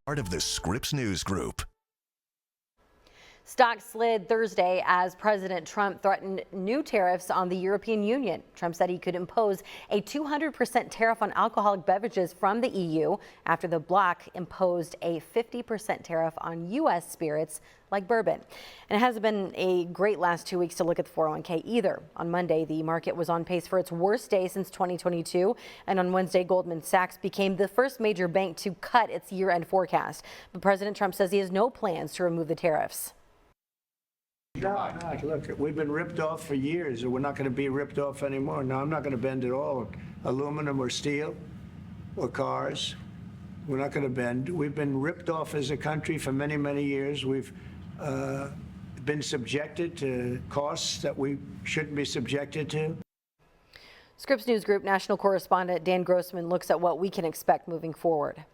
part of the Scripps News Group. Stocks slid Thursday as President Trump threatened new tariffs on the European Union. Trump said he could impose a 200% tariff on alcoholic beverages from the EU after the bloc imposed a 50% tariff on U.S. spirits like bourbon. And it hasn't been a great last 2 weeks to look at the 401k either. On Monday, the market was on pace for its worst day since 2022. And on Wednesday, Goldman Sachs became the first major bank to cut its year-end forecast. But President Trump says he has no plans to remove the tariffs. No, look, we've been ripped off for years, and we're not going to be ripped off anymore. No, I'm not going to bend at all. Aluminum or steel or cars, we're not going to bend. We've been ripped off as a country for many, many years. We've been subjected to costs that we shouldn't be subjected to. Scripps News Group national correspondent Dan Grossman looks at what we can expect moving forward.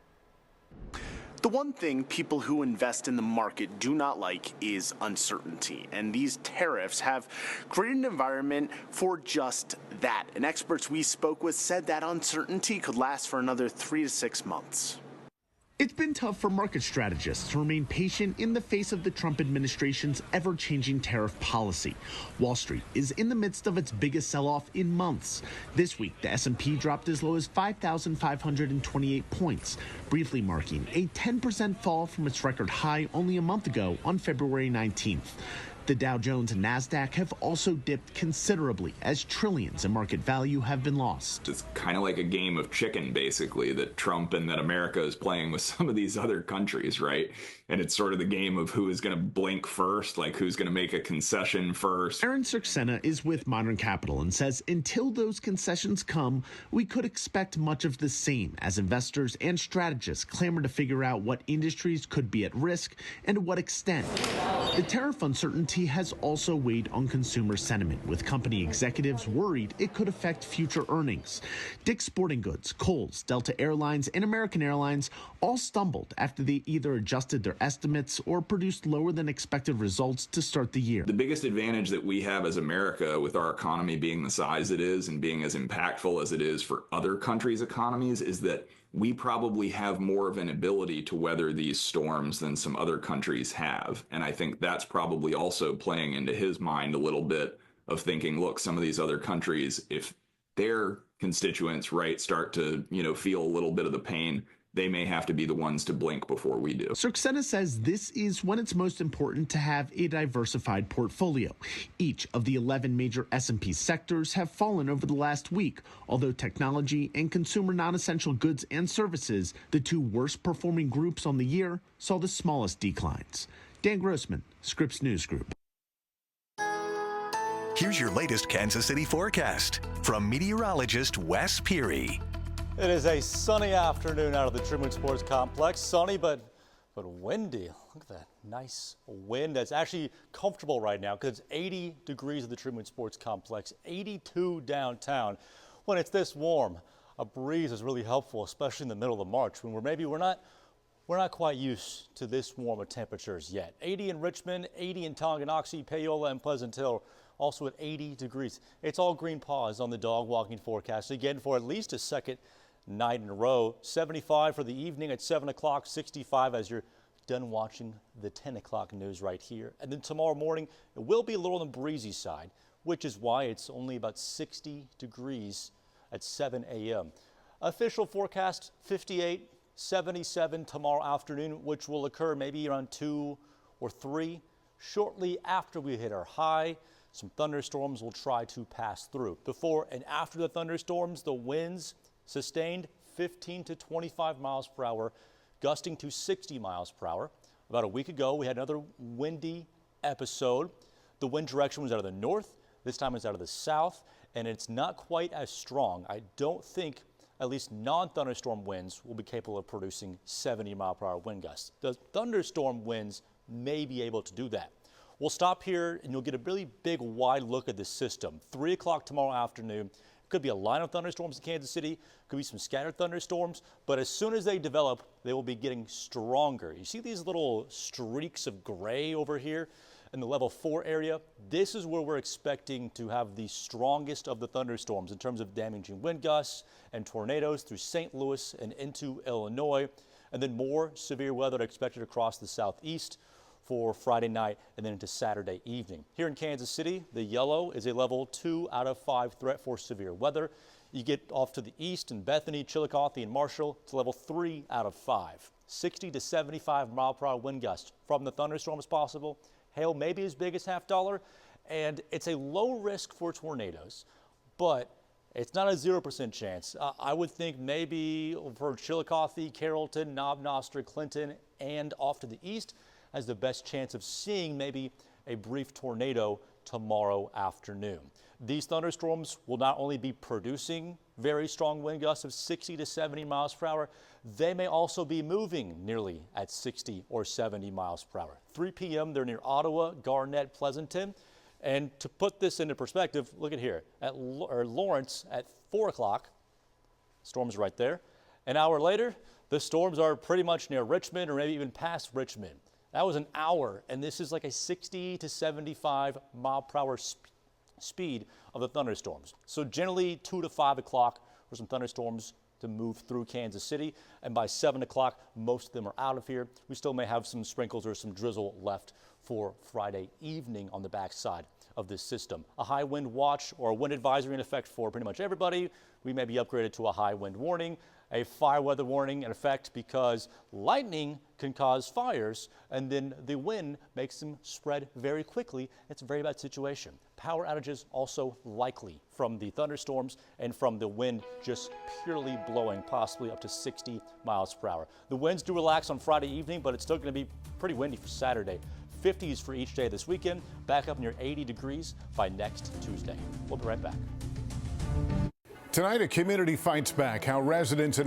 The one thing people who invest in the market do not like is uncertainty, and these tariffs have created an environment for just that. And experts we spoke with said that uncertainty could last for another 3 to 6 months. It's been tough for market strategists to remain patient in the face of the Trump administration's ever-changing tariff policy. Wall Street is in the midst of its biggest sell-off in months. This week, the S&P dropped as low as 5,528 points, briefly marking a 10% fall from its record high only a month ago on February 19th. The Dow Jones and NASDAQ have also dipped considerably as trillions in market value have been lost. It's kind of like a game of chicken, basically, that Trump and that America is playing with some of these other countries, right? And it's sort of the game of who is going to blink first, like who's going to make a concession first. Aaron Cirksena is with Modern Capital and says until those concessions come, we could expect much of the same as investors and strategists clamor to figure out what industries could be at risk and to what extent. The tariff uncertainty has also weighed on consumer sentiment, with company executives worried it could affect future earnings. Dick's Sporting Goods, Kohl's, Delta Airlines, and American Airlines all stumbled after they either adjusted their estimates or produced lower than expected results to start the year. The biggest advantage that we have as America, with our economy being the size it is and being as impactful as it is for other countries' economies, is that we probably have more of an ability to weather these storms than some other countries have. And I think that's probably also playing into his mind a little bit of thinking, look, some of these other countries, if their constituents, right, start to, feel a little bit of the pain, they may have to be the ones to blink before we do. Cirksena says this is when it's most important to have a diversified portfolio. Each of the 11 major S&P sectors have fallen over the last week, although technology and consumer non-essential goods and services, the two worst performing groups on the year, saw the smallest declines. Dan Grossman, Scripps News Group. Here's your latest Kansas City forecast from meteorologist Wes Peary. It is a sunny afternoon out of the Truman Sports Complex. Sunny, but windy. Look at that nice wind. That's actually comfortable right now because it's 80 degrees at the Truman Sports Complex, 82 downtown. When it's this warm, a breeze is really helpful, especially in the middle of March when we're not quite used to this warm of temperatures yet. 80 in Richmond, 80 in Tonganoxie, Paola, and Pleasant Hill. Also at 80 degrees. It's all green paws on the dog walking forecast again for at least a second night in a row. 75 for the evening at 7 o'clock, 65 as you're done watching the 10 o'clock news right here. And then tomorrow morning, it will be a little on the breezy side, which is why it's only about 60 degrees at 7 a.m. Official forecast 58, 77 tomorrow afternoon, which will occur maybe around 2 or 3 shortly after we hit our high. Some thunderstorms will try to pass through. Before and after the thunderstorms, the winds sustained 15 to 25 miles per hour, gusting to 60 miles per hour. About a week ago, we had another windy episode. The wind direction was out of the north. This time it's out of the south, and it's not quite as strong. I don't think at least non-thunderstorm winds will be capable of producing 70 mile per hour wind gusts. The thunderstorm winds may be able to do that. We'll stop here and you'll get a really big wide look at this system. 3 o'clock tomorrow afternoon. Could be a line of thunderstorms in Kansas City, could be some scattered thunderstorms, but as soon as they develop, they will be getting stronger. You see these little streaks of gray over here in the level 4 area? This is where we're expecting to have the strongest of the thunderstorms in terms of damaging wind gusts and tornadoes through St. Louis and into Illinois. And then more severe weather expected across the southeast for Friday night and then into Saturday evening. Here in Kansas City, the yellow is a level 2 out of 5 threat for severe weather. You get off to the east in Bethany, Chillicothe, and Marshall, it's level 3 out of 5. 60 to 75 mile per hour wind gusts from the thunderstorms possible. Hail may be as big as $50, and it's a low risk for tornadoes, but it's not a 0% chance. I would think maybe for Chillicothe, Carrollton, Knob Noster, Clinton, and off to the east has the best chance of seeing maybe a brief tornado tomorrow afternoon. These thunderstorms will not only be producing very strong wind gusts of 60 to 70 miles per hour, they may also be moving nearly at 60 or 70 miles per hour. 3 p.m. they're near Ottawa, Garnett, Pleasanton. And to put this into perspective, look at here. At Lawrence at 4 o'clock, storm's right there. An hour later, the storms are pretty much near Richmond or maybe even past Richmond. That was an hour, and this is like a 60 to 75 mile per hour speed of the thunderstorms. So generally 2 to 5 o'clock for some thunderstorms to move through Kansas City, and by 7 o'clock, most of them are out of here. We still may have some sprinkles or some drizzle left for Friday evening on the backside of this system. A high wind watch or a wind advisory in effect for pretty much everybody. We may be upgraded to a high wind warning, a fire weather warning in effect because lightning can cause fires and then the wind makes them spread very quickly. It's a very bad situation. Power outages also likely from the thunderstorms and from the wind just purely blowing possibly up to 60 miles per hour. The winds do relax on Friday evening, but it's still going to be pretty windy for Saturday. 50s for each day this weekend, back up near 80 degrees by next Tuesday. We'll be right back. Tonight, a community fights back how residents in